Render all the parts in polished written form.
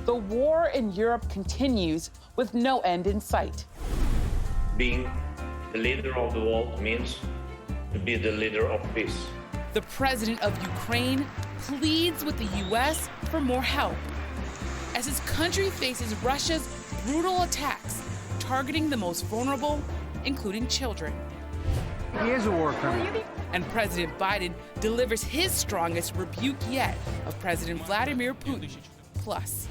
the war in Europe continues with no end in sight. Being the leader of the world means to be the leader of peace. The president of Ukraine pleads with the U.S. for more help as his country faces Russia's brutal attacks targeting the most vulnerable, including children. He is a war criminal. And President Biden delivers his strongest rebuke yet of President Vladimir Putin. Plus,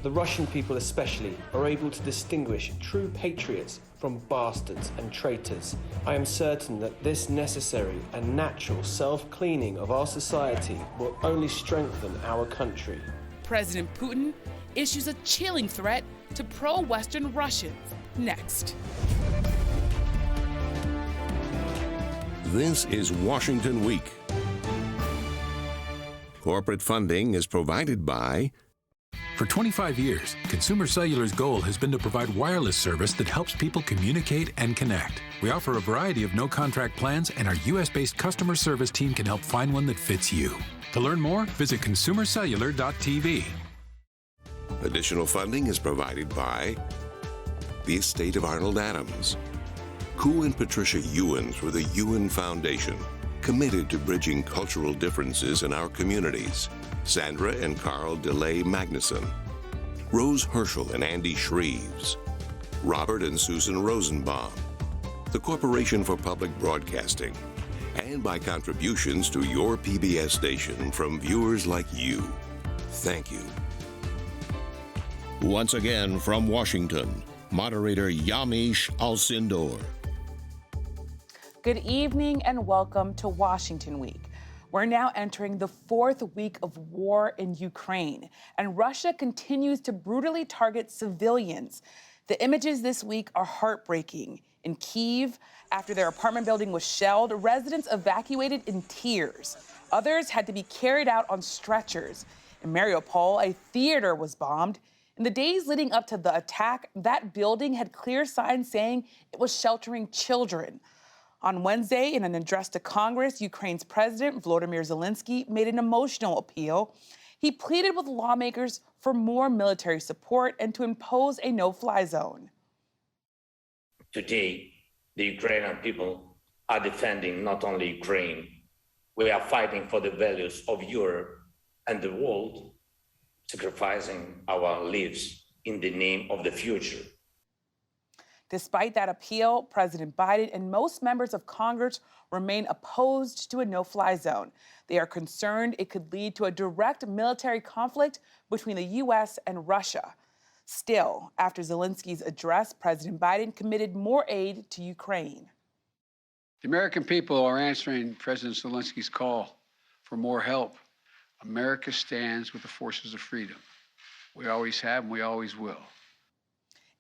the Russian people especially are able to distinguish true patriots from bastards and traitors. I am certain that this necessary and natural self-cleaning of our society will only strengthen our country. President Putin issues a chilling threat to pro-Western Russians. Next. This is Washington Week. Corporate funding is provided by... For 25 years, Consumer Cellular's goal has been to provide wireless service that helps people communicate and connect. We offer a variety of no-contract plans, and our U.S.-based customer service team can help find one that fits you. To learn more, visit consumercellular.tv. Additional funding is provided by the estate of Arnold Adams, Koo and Patricia Ewens for the Ewen Foundation, committed to bridging cultural differences in our communities. Sandra and Carl DeLay Magnuson, Rose Herschel and Andy Shreves, Robert and Susan Rosenbaum, the Corporation for Public Broadcasting, and by contributions to your PBS station from viewers like you. Thank you. Once again from Washington, moderator Yamiche Alcindor. Good evening and welcome to Washington Week. We're now entering the fourth week of war in Ukraine, and Russia continues to brutally target civilians. The images this week are heartbreaking. In Kyiv, after their apartment building was shelled, residents evacuated in tears. Others had to be carried out on stretchers. In Mariupol, a theater was bombed. In the days leading up to the attack, that building had clear signs saying it was sheltering children. On Wednesday, in an address to Congress, Ukraine's President Volodymyr Zelenskyy made an emotional appeal. He pleaded with lawmakers for more military support and to impose a no-fly zone. Today, the Ukrainian people are defending not only Ukraine, we are fighting for the values of Europe and the world, sacrificing our lives in the name of the future. Despite that appeal, President Biden and most members of Congress remain opposed to a no-fly zone. They are concerned it could lead to a direct military conflict between the U.S. and Russia. Still, after Zelensky's address, President Biden committed more aid to Ukraine. The American people are answering President Zelensky's call for more help. America stands with the forces of freedom. We always have and we always will.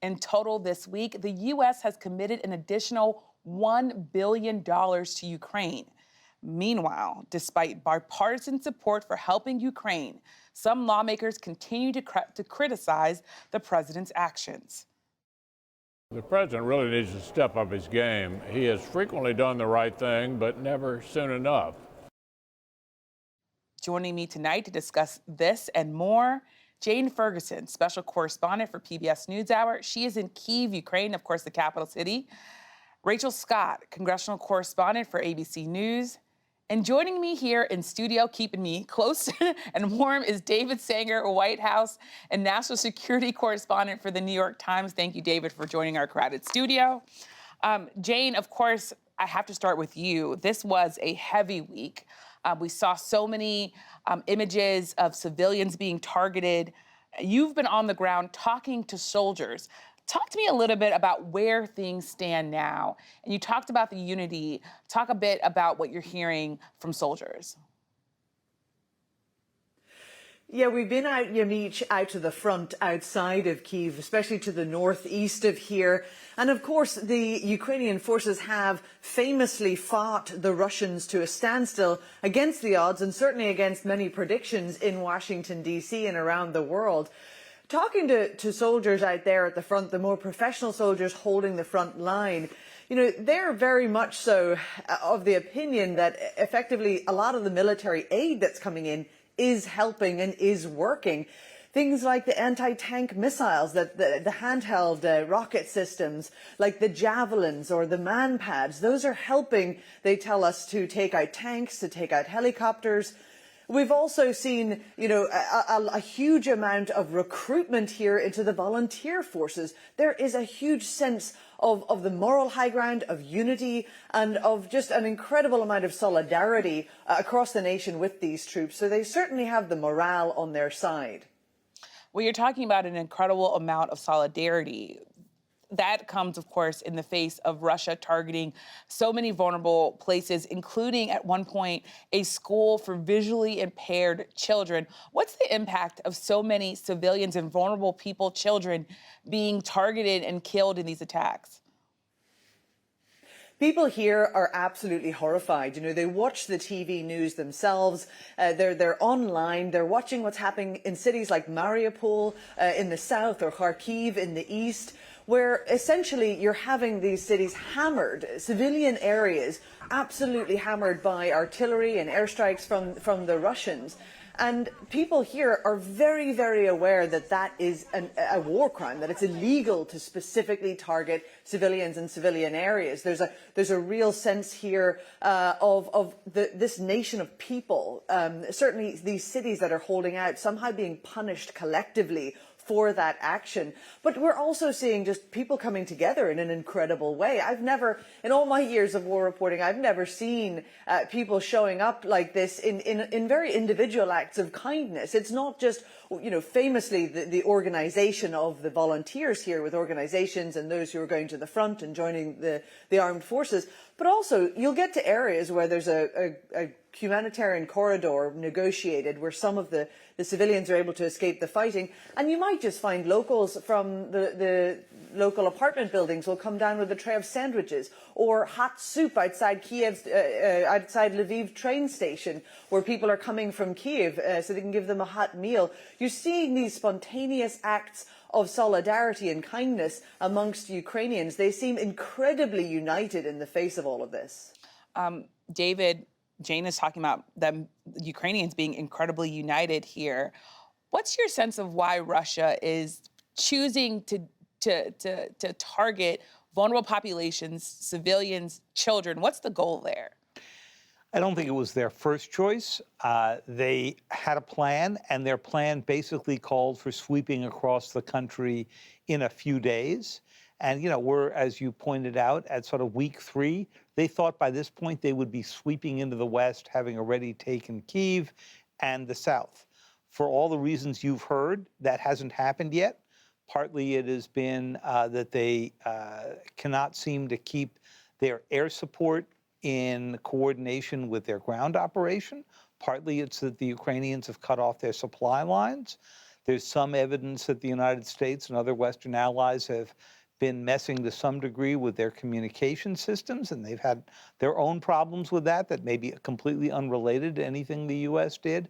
In total this week, the U.S. has committed an additional $1 billion to Ukraine. Meanwhile, despite bipartisan support for helping Ukraine, some lawmakers continue to criticize the president's actions. The president really needs to step up his game. He has frequently done the right thing, but never soon enough. Joining me tonight to discuss this and more, Jane Ferguson, special correspondent for PBS NewsHour. She is in Kyiv, Ukraine, of course, the capital city. Rachel Scott, congressional correspondent for ABC News. And joining me here in studio, keeping me close and warm, is David Sanger, White House and national security correspondent for the New York Times. Thank you, David, for joining our crowded studio. Jane, of course, I have to start with you. This was a heavy week. We saw so many images of civilians being targeted. You've been on the ground talking to soldiers. Talk to me a little bit about where things stand now. And you talked about the unity. Talk a bit about what you're hearing from soldiers. Yeah, we've been out, Yamiche, out to the front outside of Kyiv, especially to the northeast of here. And of course, the Ukrainian forces have famously fought the Russians to a standstill against the odds and certainly against many predictions in Washington, D.C. and around the world. Talking to soldiers out there at the front, the more professional soldiers holding the front line, you know, they're very much so of the opinion that effectively a lot of the military aid that's coming in is helping and is working. Things like the anti-tank missiles, the handheld rocket systems, like the javelins or the man-pads, those are helping, they tell us, to take out tanks, to take out helicopters. We've also seen, a huge amount of recruitment here into the volunteer forces. There is a huge sense of the moral high ground, of unity, and of just an incredible amount of solidarity across the nation with these troops. So they certainly have the morale on their side. Well, you're talking about an incredible amount of solidarity. That comes, of course, in the face of Russia targeting so many vulnerable places, including at one point a school for visually impaired children. What's the impact of so many civilians and vulnerable people, children, being targeted and killed in these attacks? People here are absolutely horrified. They watch the TV news themselves. They're online. They're watching what's happening in cities like Mariupol in the south or Kharkiv in the east, where essentially you're having these cities hammered, civilian areas absolutely hammered by artillery and airstrikes from the Russians. And people here are very, very aware that that is a war crime, that it's illegal to specifically target civilians and civilian areas. There's a real sense here of this nation of people, certainly these cities that are holding out, somehow being punished collectively for that action. But we're also seeing just people coming together in an incredible way. In all my years of war reporting, I've never seen people showing up like this in very individual acts of kindness. It's not just, famously the organization of the volunteers here with organizations and those who are going to the front and joining the armed forces, but also you'll get to areas where there's a humanitarian corridor negotiated where some of the civilians are able to escape the fighting, and you might just find locals from the local apartment buildings will come down with a tray of sandwiches or hot soup outside outside Lviv train station, where people are coming from Kiev so they can give them a hot meal. You're seeing these spontaneous acts of solidarity and kindness amongst Ukrainians. They seem incredibly united in the face of all of this. David, Jane is talking about the Ukrainians being incredibly united here. What's your sense of why Russia is choosing to target vulnerable populations, civilians, children? What's the goal there? I don't think it was their first choice. They had a plan, and their plan basically called for sweeping across the country in a few days. And, we're, as you pointed out, at sort of week 3. They thought by this point they would be sweeping into the West, having already taken Kyiv and the South. For all the reasons you've heard, that hasn't happened yet. Partly it has been that they cannot seem to keep their air support in coordination with their ground operation. Partly it's that the Ukrainians have cut off their supply lines. There's some evidence that the United States and other Western allies have been messing to some degree with their communication systems, and they've had their own problems with that may be completely unrelated to anything the U.S. did.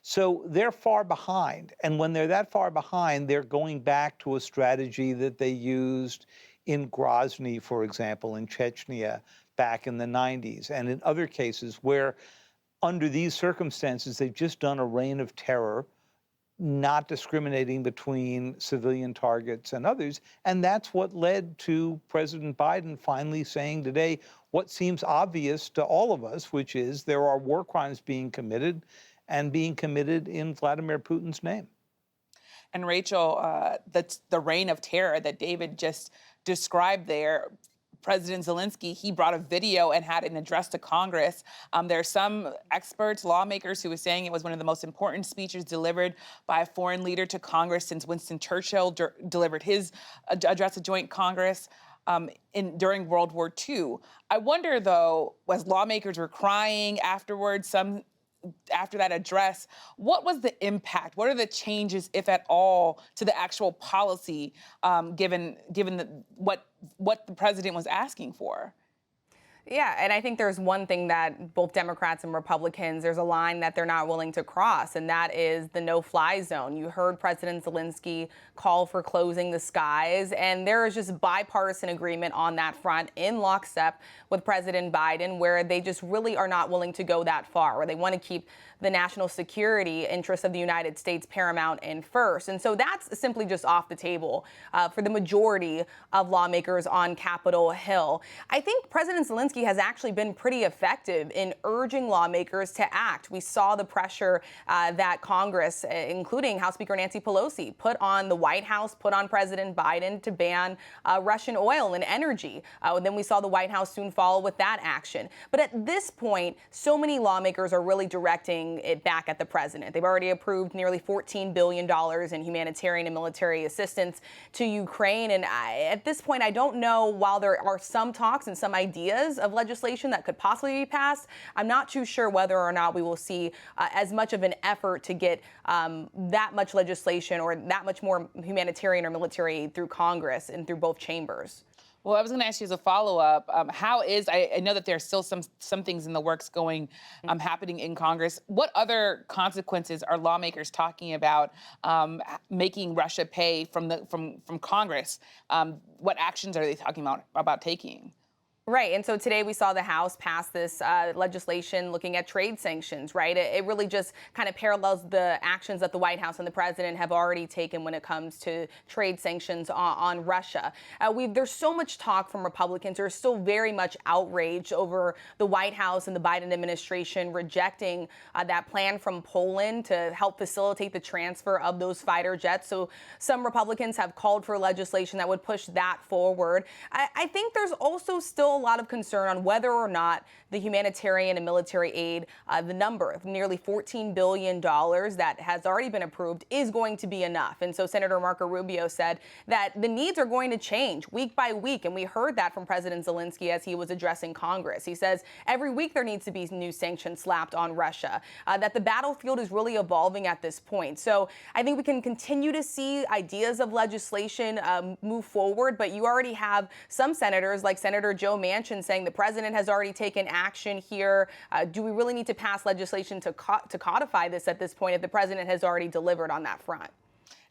So they're far behind. And when they're that far behind, they're going back to a strategy that they used in Grozny, for example, in Chechnya back in the 90s, and in other cases where, under these circumstances, they've just done a reign of terror, not discriminating between civilian targets and others. And that's what led to President Biden finally saying today what seems obvious to all of us, which is there are war crimes being committed and being committed in Vladimir Putin's name. And Rachel, that's the reign of terror that David just described there. President Zelenskyy, he brought a video and had an address to Congress. There are some experts, lawmakers, who were saying it was one of the most important speeches delivered by a foreign leader to Congress since Winston Churchill delivered his address to joint Congress during World War II. I wonder, though, as lawmakers were crying afterwards, after that address, what was the impact? What are the changes, if at all, to the actual policy, given what the president was asking for? Yeah, and I think there's one thing that both Democrats and Republicans, there's a line that they're not willing to cross, and that is the no-fly zone. You heard President Zelenskyy call for closing the skies, and there is just bipartisan agreement on that front in lockstep with President Biden, where they just really are not willing to go that far, where they want to keep the national security interests of the United States paramount and first. And so that's simply just off the table for the majority of lawmakers on Capitol Hill. I think President Zelenskyy has actually been pretty effective in urging lawmakers to act. We saw the pressure that Congress, including House Speaker Nancy Pelosi, put on the White House, put on President Biden to ban Russian oil and energy. Then we saw the White House soon follow with that action. But at this point, so many lawmakers are really directing it back at the president. They've already approved nearly $14 billion in humanitarian and military assistance to Ukraine. And at this point, I don't know, while there are some talks and some ideas of legislation that could possibly be passed, I'm not too sure whether or not we will see as much of an effort to get that much legislation or that much more humanitarian or military aid through Congress and through both chambers. Well, I was going to ask you as a follow-up, I know that there's still some things in the works going, happening in Congress. What other consequences are lawmakers talking about making Russia pay from Congress? What actions are they talking about taking? Right. And so today we saw the House pass this legislation looking at trade sanctions, right? It really just kind of parallels the actions that the White House and the president have already taken when it comes to trade sanctions on Russia. There's so much talk from Republicans who are still very much outraged over the White House and the Biden administration rejecting that plan from Poland to help facilitate the transfer of those fighter jets. So some Republicans have called for legislation that would push that forward. I think there's also still a lot of concern on whether or not the humanitarian and military aid, the number of nearly $14 billion that has already been approved, is going to be enough. And so Senator Marco Rubio said that the needs are going to change week by week. And we heard that from President Zelenskyy as he was addressing Congress. He says every week there needs to be new sanctions slapped on Russia, that the battlefield is really evolving at this point. So I think we can continue to see ideas of legislation move forward. But you already have some senators like Senator Joe Manchin saying the president has already taken action here. Do we really need to pass legislation to codify this at this point if the president has already delivered on that front?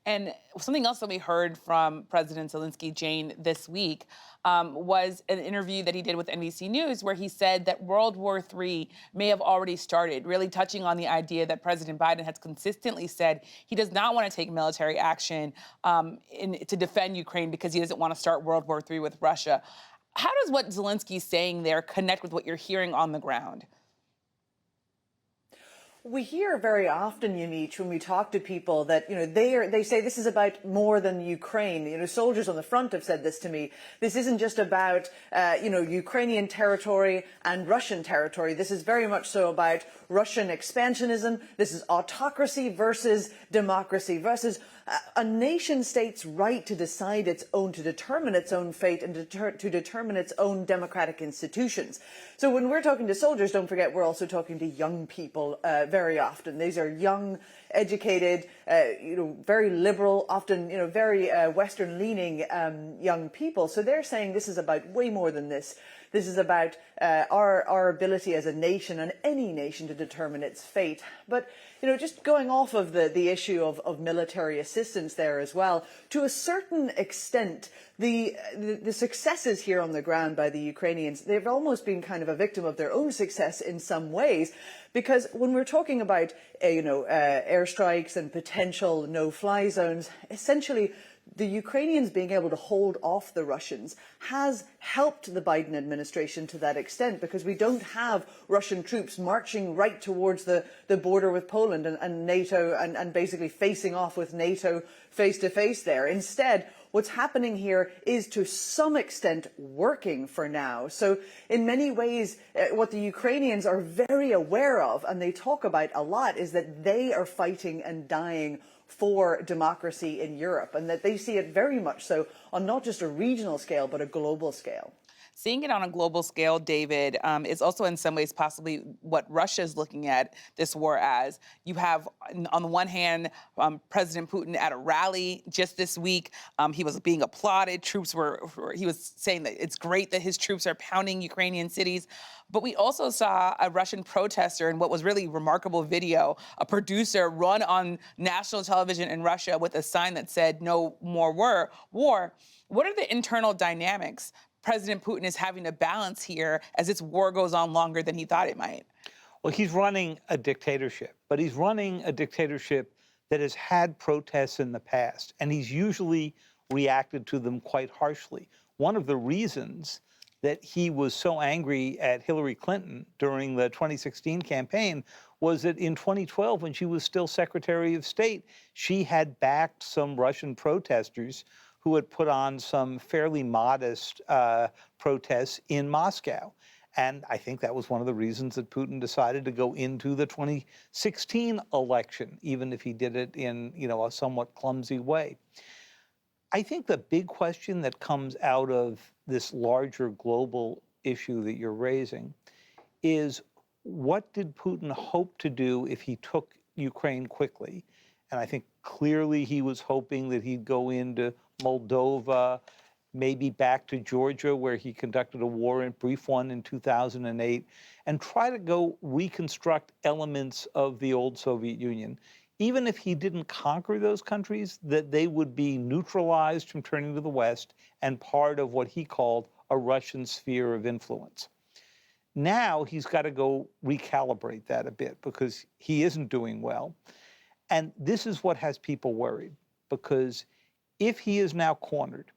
And something else that we heard from President Zelenskyy, Jane, this week was an interview that he did with NBC News where he said that World War III may have already started, really touching on the idea that President Biden has consistently said he does not want to take military action to defend Ukraine because he doesn't want to start World War III with Russia. How does what Zelensky's saying there connect with what you're hearing on the ground? We hear very often, Yamich, when we talk to people that, they say this is about more than Ukraine. Soldiers on the front have said this to me. This isn't just about, Ukrainian territory and Russian territory. This is very much so about Russian expansionism. This is autocracy versus democracy versus a nation state's right to decide to determine its own fate and to determine its own democratic institutions. So when we're talking to soldiers, don't forget we're also talking to young people very often. These are young, educated, very liberal, often, very Western-leaning young people. So they're saying this is about way more than this. This is about our ability as a nation and any nation to determine its fate. But, just going off of the issue of military assistance there as well, to a certain extent, the successes here on the ground by the Ukrainians, they've almost been kind of a victim of their own success in some ways. Because when we're talking about, airstrikes and potential no-fly zones, essentially the Ukrainians being able to hold off the Russians has helped the Biden administration to that extent, because we don't have Russian troops marching right towards the border with Poland and NATO and basically facing off with NATO face to face there. Instead, what's happening here is to some extent working for now. So in many ways, what the Ukrainians are very aware of, and they talk about a lot, is that they are fighting and dying for democracy in Europe, and that they see it very much so on not just a regional scale, but a global scale. Seeing it on a global scale, David, is also in some ways possibly what Russia is looking at this war as. You have, on the one hand, President Putin at a rally just this week. He was being applauded. He was saying that it's great that his troops are pounding Ukrainian cities. But we also saw a Russian protester in what was really remarkable video, a producer run on national television in Russia with a sign that said, "No more war." What are the internal dynamics President Putin is having to balance here as this war goes on longer than he thought it might? Well, he's running a dictatorship, but he's running a dictatorship that has had protests in the past, and he's usually reacted to them quite harshly. One of the reasons that he was so angry at Hillary Clinton during the 2016 campaign was that in 2012, when she was still Secretary of State, she had backed some Russian protesters who had put on some fairly modest protests in Moscow. And I think that was one of the reasons that Putin decided to go into the 2016 election, even if he did it in, a somewhat clumsy way. I think the big question that comes out of this larger global issue that you're raising is, what did Putin hope to do if he took Ukraine quickly? And I think clearly he was hoping that he'd go into Moldova, maybe back to Georgia, where he conducted a brief one in 2008, and try to go reconstruct elements of the old Soviet Union. Even if he didn't conquer those countries, that they would be neutralized from turning to the West and part of what he called a Russian sphere of influence. Now he's got to go recalibrate that a bit because he isn't doing well. And this is what has people worried, because if he is now cornered,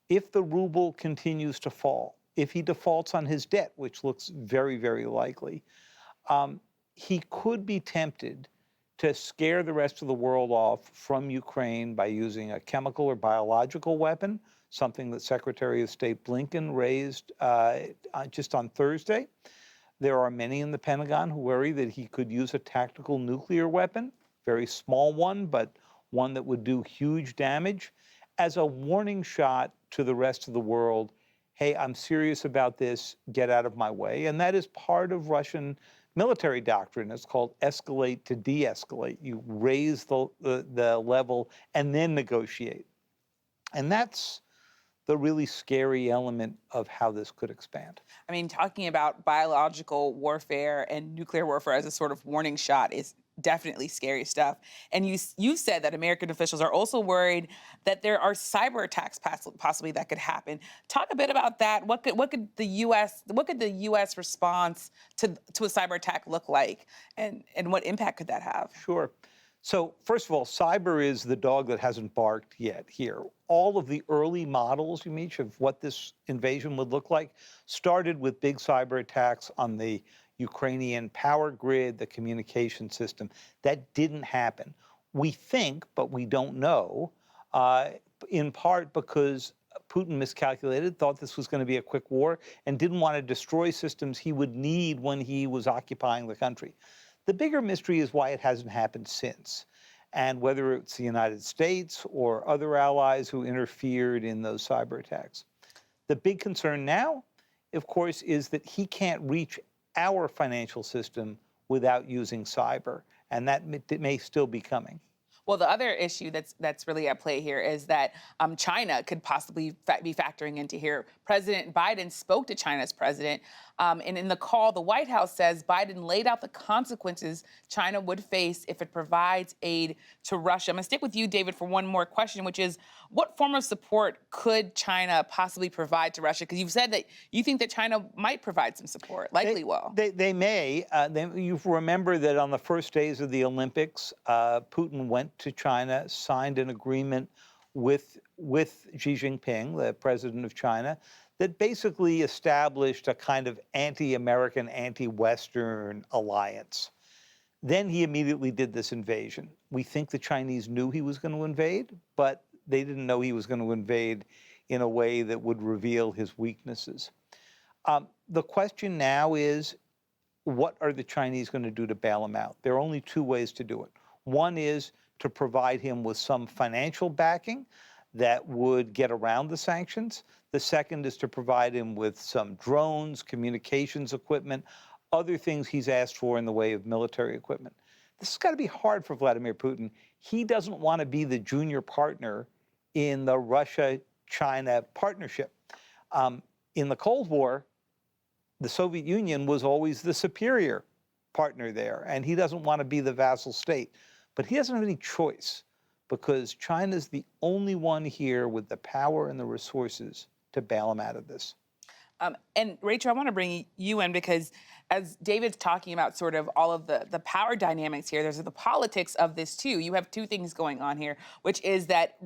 if the ruble continues to fall, if he defaults on his debt, which looks very, very likely, he could be tempted to scare the rest of the world off from Ukraine by using a chemical or biological weapon, something that Secretary of State Blinken raised just on Thursday. There are many in the Pentagon who worry that he could use a tactical nuclear weapon, very small one, but one that would do huge damage, as a warning shot to the rest of the world. Hey, I'm serious about this, get out of my way. And that is part of Russian military doctrine. It's called escalate to de-escalate. You raise the level and then negotiate. And that's the really scary element of how this could expand. I mean, talking about biological warfare and nuclear warfare as a sort of warning shot is definitely scary stuff. And you said that American officials are also worried that there are cyber attacks possibly that could happen. Talk a bit about that. What could the U.S. response to a cyber attack look like, and what impact could that have? Sure. So first of all, cyber is the dog that hasn't barked yet here. All of the early models, Yamiche, of what this invasion would look like started with big cyber attacks on the Ukrainian power grid, the communication system. That didn't happen. We think, but we don't know, in part because Putin miscalculated, thought this was going to be a quick war, and didn't want to destroy systems he would need when he was occupying the country. The bigger mystery is why it hasn't happened since, and whether it's the United States or other allies who interfered in those cyber attacks. The big concern now, of course, is that he can't reach our financial system without using cyber, and that may still be coming. Well, the other issue that's really at play here is that China could possibly be factoring into here. President Biden spoke to China's president, and in the call, the White House says Biden laid out the consequences China would face if it provides aid to Russia. I'm going to stick with you, David, for one more question, which is, what form of support could China possibly provide to Russia? Because you've said that you think that China might provide some support, likely will. They may. You remember that on the first days of the Olympics, Putin went to China, signed an agreement with Xi Jinping, the president of China, that basically established a kind of anti-American, anti-Western alliance. Then he immediately did this invasion. We think the Chinese knew he was going to invade, but they didn't know he was going to invade in a way that would reveal his weaknesses. The question now is, what are the Chinese going to do to bail him out? There are only two ways to do it. One is to provide him with some financial backing. that would get around the sanctions. The second is to provide him with some drones, communications equipment, other things he's asked for in the way of military equipment. This has got to be hard for Vladimir Putin. He doesn't want to be the junior partner in the Russia-China partnership. In the Cold War, the Soviet Union was always the superior partner there, and he doesn't want to be the vassal state. But he doesn't have any choice because China's the only one here with the power and the resources to bail him out of this. And Rachel, I want to bring you in because as David's talking about sort of all of the power dynamics here, there's the politics of this too. You have two things going on here, which is that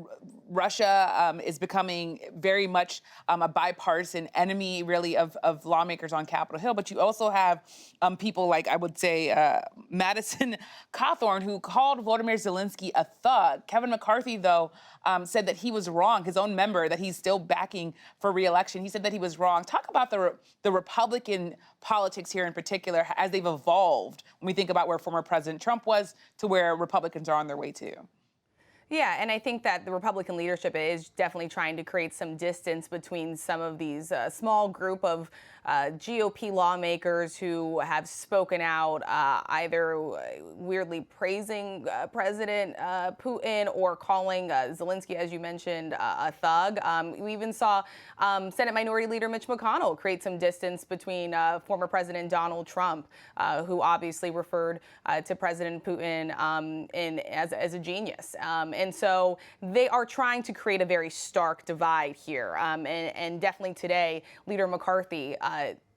Russia is becoming very much a bipartisan enemy, really, of lawmakers on Capitol Hill. But you also have people like, I would say, Madison Cawthorn, who called Volodymyr Zelenskyy a thug. Kevin McCarthy, though, said that he was wrong, his own member that he's still backing for re-election. He said that he was wrong. Talk about the Republican politics here in particular as they've evolved when we think about where former President Trump was to where Republicans are on their way to. Yeah, and I think that the Republican leadership is definitely trying to create some distance between some of these small group of GOP lawmakers who have spoken out either weirdly praising President Putin or calling Zelenskyy, as you mentioned, a thug. We even saw Senate Minority Leader Mitch McConnell create some distance between former President Donald Trump, who obviously referred to President Putin as a genius. And so they are trying to create a very stark divide here. And definitely today, Leader McCarthy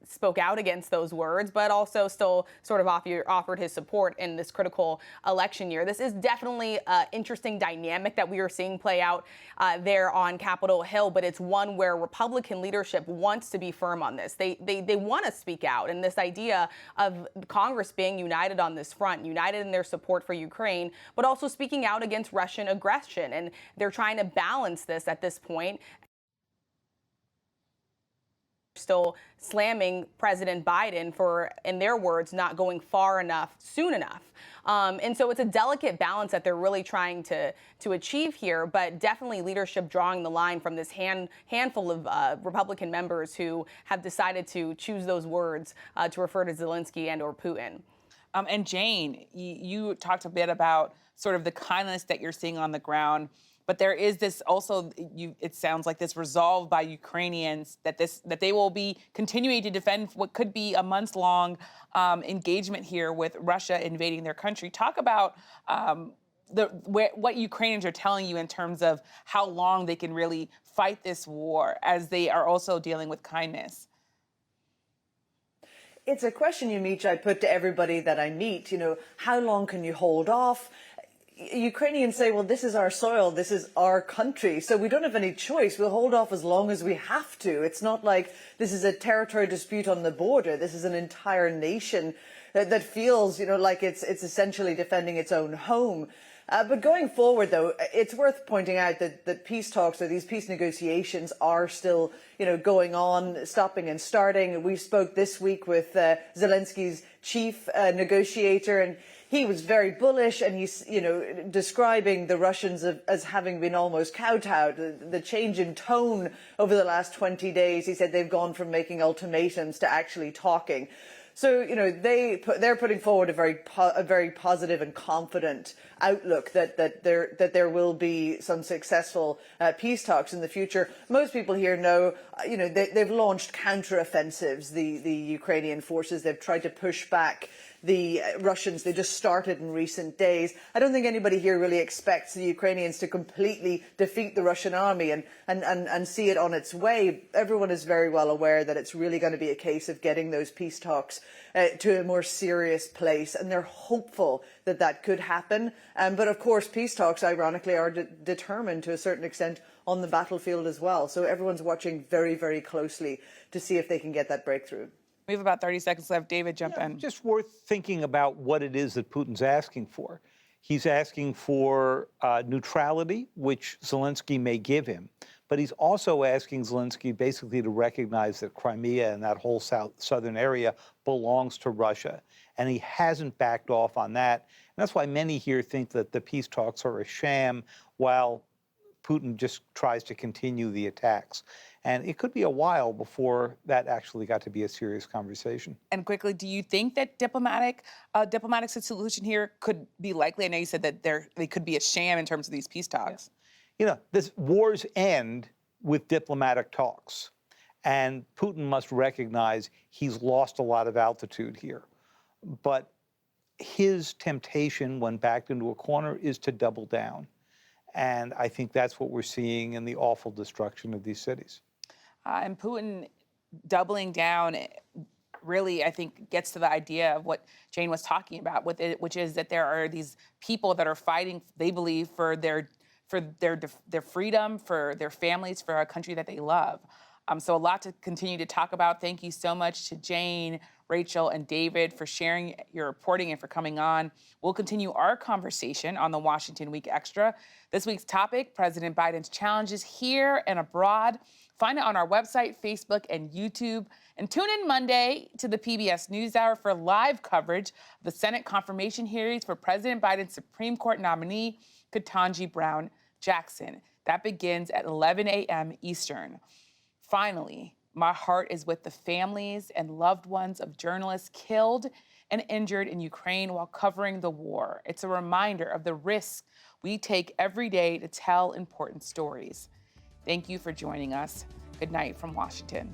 spoke out against those words, but also still sort of offered his support in this critical election year. This is definitely an interesting dynamic that we are seeing play out there on Capitol Hill, but it's one where Republican leadership wants to be firm on this. They want to speak out, and this idea of Congress being united on this front, united in their support for Ukraine, but also speaking out against Russian aggression. And they're trying to balance this at this point. Still slamming President Biden for, in their words, not going far enough soon enough. And so it's a delicate balance that they're really trying to achieve here, but definitely leadership drawing the line from this handful of Republican members who have decided to choose those words to refer to Zelenskyy and or Putin. And Jane, you talked a bit about sort of the kindness that you're seeing on the ground. But there is this also, it sounds like this resolve by Ukrainians that they will be continuing to defend what could be a months-long engagement here with Russia invading their country. Talk about what Ukrainians are telling you in terms of how long they can really fight this war as they are also dealing with kindness. It's a question, Yamich, I put to everybody that I meet. You know, how long can you hold off? Ukrainians say, well, this is our soil, this is our country, so we don't have any choice. We'll hold off as long as we have to. It's not like this is a territory dispute on the border. This is an entire nation that feels, you know, like it's essentially defending its own home. But going forward, though, it's worth pointing out that peace talks or these peace negotiations are still, you know, going on, stopping and starting. We spoke this week with Zelensky's chief negotiator, and he was very bullish, and he's, you know, describing the Russians as having been almost kowtowed. The change in tone over the last 20 days, he said they've gone from making ultimatums to actually talking. So, you know, they're putting forward a very positive and confident outlook that there will be some successful peace talks in the future. Most people here know, you know, they've launched counteroffensives. The Ukrainian forces, they've tried to push back the Russians. They just started in recent days. I don't think anybody here really expects the Ukrainians to completely defeat the Russian army and see it on its way. Everyone is very well aware that it's really going to be a case of getting those peace talks to a more serious place, and they're hopeful that that could happen. But of course, peace talks, ironically, are determined to a certain extent on the battlefield as well. So everyone's watching very, very closely to see if they can get that breakthrough. We have about 30 seconds left. David, jump in. Just worth thinking about what it is that Putin's asking for. He's asking for neutrality, which Zelenskyy may give him. But he's also asking Zelenskyy basically to recognize that Crimea and that whole southern area belongs to Russia. And he hasn't backed off on that. And that's why many here think that the peace talks are a sham, while Putin just tries to continue the attacks. And it could be a while before that actually got to be a serious conversation. And quickly, do you think that diplomatic solution here could be likely? I know you said that they could be a sham in terms of these peace talks. You know, wars end with diplomatic talks. And Putin must recognize he's lost a lot of altitude here. But his temptation when backed into a corner is to double down. And I think that's what we're seeing in the awful destruction of these cities. And Putin doubling down really, I think, gets to the idea of what Jane was talking about, with it, which is that there are these people that are fighting, they believe, for their freedom, for their families, for a country that they love. So a lot to continue to talk about. Thank you so much to Jane, Rachel, and David for sharing your reporting and for coming on. We'll continue our conversation on the Washington Week Extra. This week's topic, President Biden's challenges here and abroad. Find it on our website, Facebook, and YouTube. And tune in Monday to the PBS NewsHour for live coverage of the Senate confirmation hearings for President Biden's Supreme Court nominee, Ketanji Brown Jackson. That begins at 11 a.m. Eastern. Finally, my heart is with the families and loved ones of journalists killed and injured in Ukraine while covering the war. It's a reminder of the risks we take every day to tell important stories. Thank you for joining us. Good night from Washington.